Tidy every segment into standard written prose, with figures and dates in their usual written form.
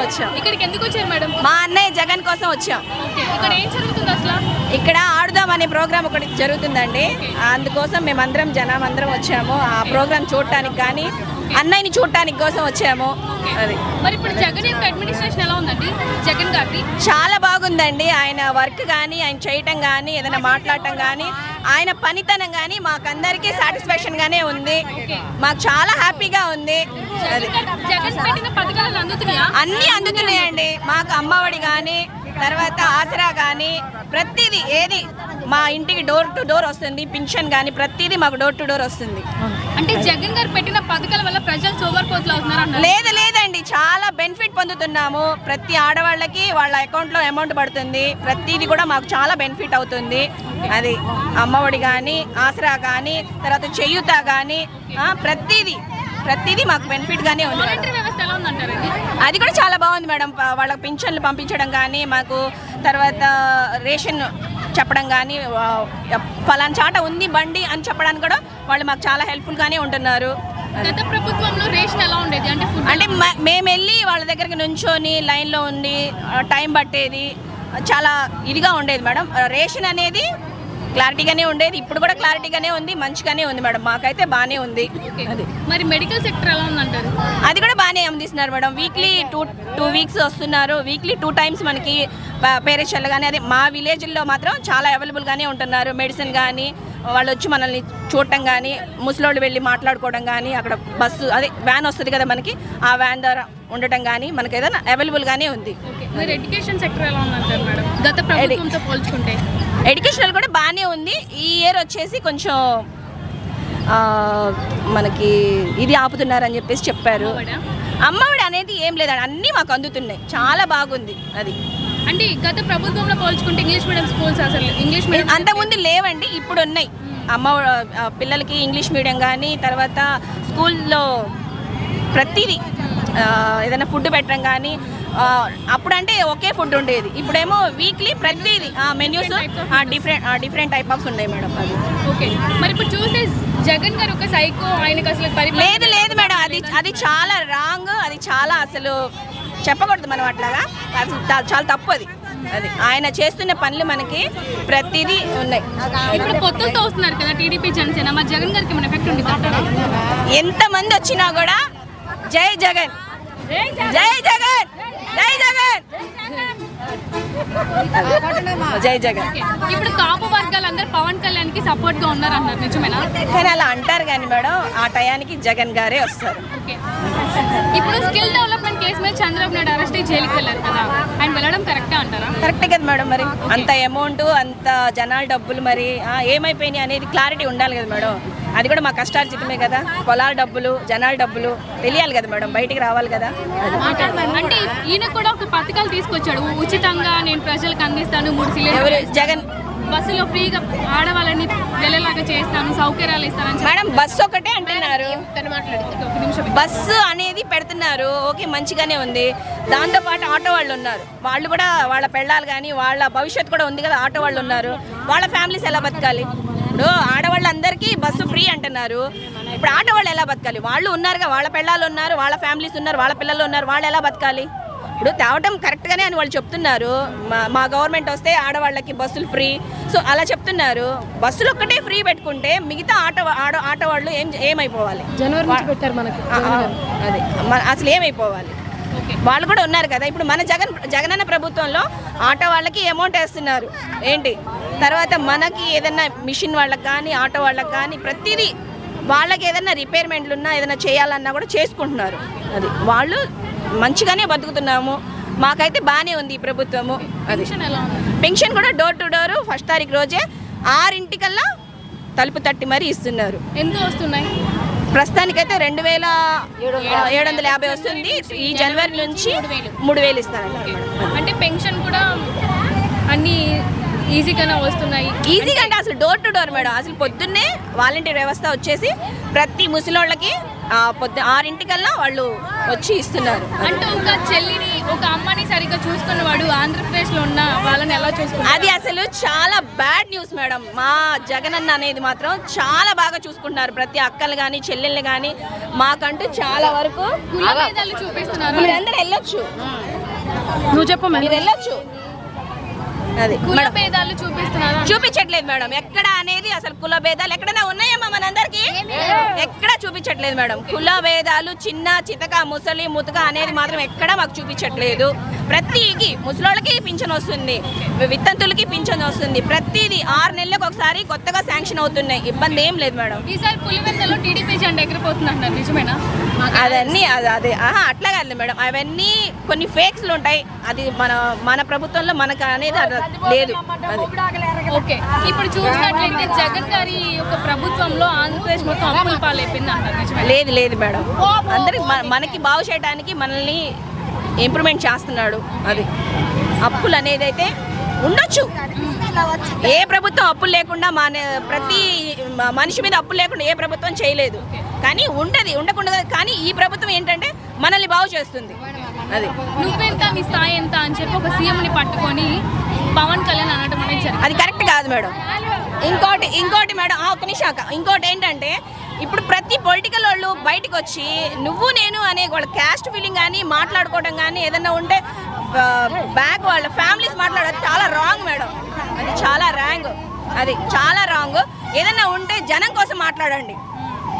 వచ్చాం. ఇక్కడికి ఎందుకు వచ్చారు మేడం? మా అన్నయ్య జగన్ కోసం వచ్చాం. ఇక్కడ ఏం జరుగుతుంది అసలు? ఇక్కడ ఆడుదాం అనే ప్రోగ్రామ్ ఒకటి జరుగుతుందండి. అందుకోసం మేమందరం జనం వచ్చాము. ఆ ప్రోగ్రామ్ చూడటానికి కానీ అన్నయ్యని చూడటానికి కోసం వచ్చాము. అది మరి ఇప్పుడు జగన్ యొక్క అడ్మినిస్ట్రేషన్ ఎలా ఉందండి? జగన్ గారి చాలా బాగుందండి. ఆయన వర్క్ కానీ ఆయన చేయటం కానీ ఏదైనా మాట్లాడటం కానీ ఆయన పనితనం కానీ మాకందరికీ సాటిస్ఫాక్షన్ గానే ఉంది. మాకు చాలా హ్యాపీగా ఉంది. జగన్ పెట్టిన పథకాలు అందుతున్నాయా? అన్నీ అందుతున్నాయండి. మాకు అమ్మఒడి కానీ తర్వాత ఆసరా కానీ ప్రతిదీ ఏది మా ఇంటికి డోర్ టు డోర్ వస్తుంది. పింఛన్ కానీ ప్రతిదీ మాకు డోర్ టు డోర్ వస్తుంది. అంటే జగన్ గారు పెట్టిన పథకాల వల్ల ప్రజలు సోమరిపోతులు అవుతున్నారు? లేదండి, చాలా బెనిఫిట్ పొందుతున్నాము. ప్రతి ఆడవాళ్ళకి వాళ్ళ అకౌంట్లో అమౌంట్ పడుతుంది. ప్రతిదీ కూడా మాకు చాలా బెనిఫిట్ అవుతుంది. అది అమ్మఒడి కానీ ఆసరా కానీ తర్వాత చేయూత కానీ ప్రతిదీ మాకు బెనిఫిట్ గానే ఉంది. అది కూడా చాలా బాగుంది మేడం. వాళ్ళకి పింఛన్లు పంపించడం కానీ మాకు తర్వాత రేషన్ చెప్పడం కానీ ఫలానా చాట ఉంది బండి అని చెప్పడానికి కూడా వాళ్ళు మాకు చాలా హెల్ప్ఫుల్ గానే ఉంటున్నారు. గత ప్రభుత్వంలో రేషన్ ఎలా ఉండేది? అంటే మేము వెళ్ళి వాళ్ళ దగ్గరికి నుంచొని లైన్లో ఉండి టైం పట్టేది, చాలా ఇదిగా ఉండేది మేడం. రేషన్ అనేది క్లారిటీగానే ఉండేది. ఇప్పుడు కూడా క్లారిటీగానే ఉంది, మంచిగానే ఉంది మేడం. మాకైతే బాగానే ఉంది. అది మరి మెడికల్ సెక్టర్ ఎలా ఉందంటారు? అది కూడా బాగానే అందిస్తున్నారు మేడం. వీక్లీ టూ వీక్స్ వస్తున్నారు. వీక్లీ 2 times మనకి పేరెంట్స్ కానీ అదే మా విలేజ్లో మాత్రం చాలా అవైలబుల్గానే ఉంటున్నారు. మెడిసిన్ కానీ వాళ్ళు వచ్చి మనల్ని చూడటం కానీ ముసలోళ్ళు వెళ్ళి మాట్లాడుకోవడం కానీ అక్కడ బస్సు అదే వ్యాన్ వస్తుంది కదా మనకి, ఆ వ్యాన్ ద్వారా ఉండటం కానీ మనకి ఏదైనా అవైలబుల్గానే ఉంది. మరి ఎడ్యుకేషన్ సెక్టర్ ఎలా ఉందంటారు మేడం గత ప్రభుత్వంతో పోల్చుకుంటే? ఎడ్యుకేషనల్ కూడా బాగానే ఉంది. ఈ ఇయర్ వచ్చేసి కొంచెం మనకి ఇది ఆపుతున్నారని చెప్పేసి చెప్పారు. అమ్మఒడి అనేది ఏం లేదండి, అన్నీ మాకు అందుతున్నాయి. చాలా బాగుంది. అది అంటే గత ప్రభుత్వంలో పోల్చుకుంటే ఇంగ్లీష్ మీడియం స్కూల్స్ అసలు ఇంగ్లీష్ మీడియం అంతకుముందు లేవండి, ఇప్పుడు ఉన్నాయి. పిల్లలకి ఇంగ్లీష్ మీడియం కానీ తర్వాత స్కూల్లో ప్రతిదీ ఏదైనా ఫుడ్ పెట్టడం కానీ అప్పుడంటే ఒకే ఫుడ్ ఉండేది. ఇప్పుడేమో వీక్లీ ప్రతిదీ మెన్యూస్ డిఫరెంట్ టైప్ ఆఫ్స్ ఉన్నాయి మేడం. అది ఓకే. మరి ఇప్పుడు చూస్తే జగన్ గారు ఒక సైకో, ఆయనకు అసలు లేదు మేడం, అది చాలా రాంగ్. అది చాలా అసలు చెప్పకూడదు మనం అట్లాగా. చాలా తప్పు అది. ఆయన చేస్తున్న పనులు మనకి ప్రతిదీ ఉన్నాయి. ఇప్పుడు పొత్తులతో వస్తున్నారు కదా టీడీపీ జనసేన, మరి జగన్ గారికి ఏమైనా ఎఫెక్ట్ ఉంది? ఎంతమంది వచ్చినా కూడా జై జగన్, జై జగన్, జై జగన్, జై జగన్. ఇప్పుడు కాపు వర్గాలందరూ పవన్ కళ్యాణ్ కి సపోర్ట్ గా ఉన్నారు అన్నారు, నిజమేనా? కానీ అలా అంటారు కానీ మేడం ఆ టయానికి జగన్ గారే వస్తారు. ఇప్పుడు స్కిల్ డెవలప్మెంట్ కేసు మీద చంద్రబాబు నాయుడు అరెస్ట్ అయ్యి జైలుకి వెళ్ళారు కదా, ఆయన వెళ్ళడం కరెక్టా అంటారా? కరెక్టే కదా మేడం. మరి అంత అమౌంట్ అంత జనాల డబ్బులు మరి ఏమైపోయినాయి అనేది క్లారిటీ ఉండాలి కదా మేడం. అది కూడా మా కష్టార్జితమే కదా. పొలాల డబ్బులు జనాల డబ్బులు తెలియాలి కదా మేడం, బయటికి రావాలి కదా. అంటే ఈయన కూడా ఒక పథకాలు తీసుకొచ్చాడు, ఉచితంగా నేను ప్రజలకు అందిస్తాను 3 సిలిండర్లు, జగన్ బస్సులో ఫ్రీగా ఆడవాళ్ళని వెళ్ళేలాగా చేస్తాను, సౌకర్యాలు ఇస్తాను. మేడం బస్సు ఒకటే అంటున్నారు, బస్సు అనేది పెడుతున్నారు. ఓకే మంచిగానే ఉంది. దాంతోపాటు ఆటో వాళ్ళు ఉన్నారు, వాళ్ళు కూడా వాళ్ళ పెళ్ళాలు కానీ వాళ్ళ భవిష్యత్తు కూడా ఉంది కదా. ఆటో వాళ్ళు ఉన్నారు, వాళ్ళ ఫ్యామిలీస్ ఎలా బతకాలి? ఇప్పుడు ఆడవాళ్ళందరికీ బస్సు ఫ్రీ అంటున్నారు, ఇప్పుడు ఆటో వాళ్ళు ఎలా బతకాలి? వాళ్ళు ఉన్నారుగా, వాళ్ళ పెళ్ళాలు ఉన్నారు, వాళ్ళ ఫ్యామిలీస్ ఉన్నారు, వాళ్ళ పిల్లలు ఉన్నారు, వాళ్ళు ఎలా బతకాలి? ఇప్పుడు తేవటం కరెక్ట్గానే అని వాళ్ళు చెప్తున్నారు. మా గవర్నమెంట్ వస్తే ఆడవాళ్ళకి బస్సులు ఫ్రీ, సో అలా చెప్తున్నారు. బస్సులు ఒక్కటే ఫ్రీ పెట్టుకుంటే మిగతా ఆటో వాళ్ళు ఏమైపోవాలి? జనవరి నుంచి పెట్టారు మనకి, అది అసలు ఏమైపోవాలి? వాళ్ళు కూడా ఉన్నారు కదా. ఇప్పుడు మన జగనన్న ప్రభుత్వంలో ఆటో వాళ్ళకి అమౌంట్ వేస్తున్నారు ఏంటి, తర్వాత మనకి ఏదైనా మిషన్ వాళ్ళకి కానీ ఆటో వాళ్ళకి కానీ ప్రతిదీ వాళ్ళకి ఏదైనా రిపేర్మెంట్లు ఉన్నా ఏదైనా చేయాలన్నా కూడా చేసుకుంటున్నారు. అది వాళ్ళు మంచిగానే బతుకుతున్నాము. మాకైతే బాగానే ఉంది ఈ ప్రభుత్వము. అది పెన్షన్ కూడా డోర్ టు డోర్ 1st తారీఖు రోజే 6 తలుపు తట్టి మరీ ఇస్తున్నారు. ఎంత వస్తున్నాయి? ప్రస్తుతానికైతే 2750 వస్తుంది. ఈ జనవరి నుంచి 3000 ఇస్తారన్నారు. అంటే పెన్షన్ కూడా అన్ని ఈజీగానే వస్తున్నాయి. ఈజీగా అంటే అసలు డోర్ టు డోర్ మేడం. అసలు పొద్దున్నే వాలంటీర్ వ్యవస్థ వచ్చేసి ప్రతి ముసలోళ్ళకి 6 వాళ్ళు వచ్చి ఇస్తున్నారు. అంటే ఇంకా చెల్లిని ఒక అమ్మని సరిగ్గా చూసుకున్నవాడు ఆంధ్రప్రదేశ్లో ఉన్న వాళ్ళని ఎలా చూసుకున్నారు? అది అసలు చాలా బ్యాడ్ న్యూస్ మేడం. మా జగనన్న అనేది మాత్రం చాలా బాగా చూసుకుంటున్నారు. ప్రతి అక్కలు కానీ చెల్లెళ్ళు కానీ మాకంటూ చాలా వరకు కుల భేదాలు చూపిస్తున్నారు. మీరు అందరూ వెళ్ళొచ్చు, నువ్వు చెప్పు మీరు వెళ్ళొచ్చు. అది కుల భేదాలు చూపిస్తున్నారు. చూపించట్లేదు మేడం ఎక్కడ అనేది. అసలు కుల భేదాలు ఎక్కడైనా ఉన్నాయమ్మా మనందరికి? ఎక్కడ చూపించట్లేదు మేడం. కుల భేదాలు చిన్న చితక ముసలి ముతక అనేది మాత్రం ఎక్కడ మాకు చూపించట్లేదు. ప్రతికి ముసలోళ్ళకి పింఛన్ వస్తుంది, వితంతులకి పింఛన్ వస్తుంది. ప్రతిదీ 6 నెలలకు ఒకసారి కొత్తగా శాంక్షన్ అవుతున్నాయి. ఇబ్బంది ఏం లేదు మేడం. ఈసారి పులివెందులో టీడీపీ జెండా ఎగిరిపోతుంది అంటారు, నిజమేనా? అదన్నీ అదే అట్లా కాదు మేడం. అవన్నీ కొన్ని ఫేక్స్లు ఉంటాయి. అది మన ప్రభుత్వంలో మనకు అనేది లేదు. ఓకే, ఇప్పుడు చూసినట్లయితే జగన్ గారి యొక్క ప్రభుత్వంలో ఆంధ్రప్రదేశ్ మొత్తం అప్పుల పాలైపోయింది అంటారు, నిజమే? లేదు మేడం. అందరికి మనకి బాగు చేయడానికి మనల్ని ఇంప్రూవ్మెంట్ చేస్తున్నాడు. అది అప్పులు అనేది అయితే ఉండొచ్చు. ఏ ప్రభుత్వం అప్పులు లేకుండా ప్రతి మనిషి మీద అప్పులు లేకుండా ఏ ప్రభుత్వం చేయలేదు. కానీ ఉండకుండా కానీ ఈ ప్రభుత్వం ఏంటంటే మనల్ని బాగు చేస్తుంది. అది నువ్వెంత నీ స్థాయి ఎంత అని చెప్పి ఒక సీఎంని పట్టుకొని పవన్ కళ్యాణ్ అనడం అనేది అది కరెక్ట్ కాదు మేడం. ఇంకోటి మేడం ఒక నిమిషం. ఇంకోటి ఏంటంటే ఇప్పుడు ప్రతి పొలిటికల్ వాళ్ళు బయటకు వచ్చి నువ్వు నేను అనే వాళ్ళ క్యాస్ట్ ఫీలింగ్ కానీ మాట్లాడుకోవడం కానీ ఏదన్నా ఉంటే బ్యాక్ వాళ్ళ ఫ్యామిలీస్ మాట్లాడేది చాలా రాంగ్ మేడం. అది చాలా రాంగ్. ఏదన్నా ఉంటే జనం కోసం మాట్లాడండి,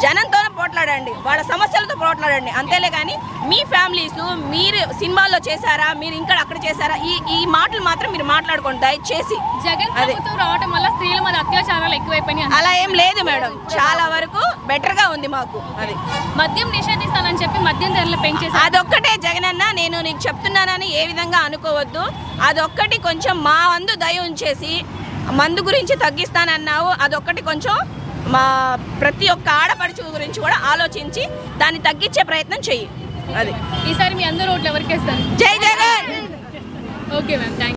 జనంతోనే పోట్లాడండి, వాళ్ళ సమస్యలతో పోట్లాడండి. అంతేలే కానీ మీ ఫ్యామిలీస్ మీరు సినిమాల్లో చేశారా, మీరు ఇంకా అక్కడ చేశారా, ఈ మాటలు మాత్రం మీరు మాట్లాడుకోండి దయచేసి. జగన్ ప్రభుత్వం రావడం వల్ల స్త్రీల మీద అత్యాచారాలు ఎక్కువైపోయినాయి. అలా ఏం లేదు మేడం, చాలా వరకు బెటర్ గా ఉంది మాకు. అది మద్యం నిషేధిస్తానని చెప్పి మద్యం ధరలు పెంచేసి అదొక్కటే జగనన్న నేను నీకు చెప్తున్నానని ఏ విధంగా అనుకోవద్దు. అదొక్కటి కొంచెం మా వంతు దయ ఉంచేసి మందు గురించి తగ్గిస్తానన్నావు. అదొక్కటి కొంచెం మా ప్రతి ఒక్క ఆడపడుచు గురించి కూడా ఆలోచించి దాన్ని తగ్గించే ప్రయత్నం చెయ్యి. అది ఈసారి మీ అందరూ ఓట్లు ఎవరికి వేస్తారు? జై Jagan. Okay ma'am, thank you.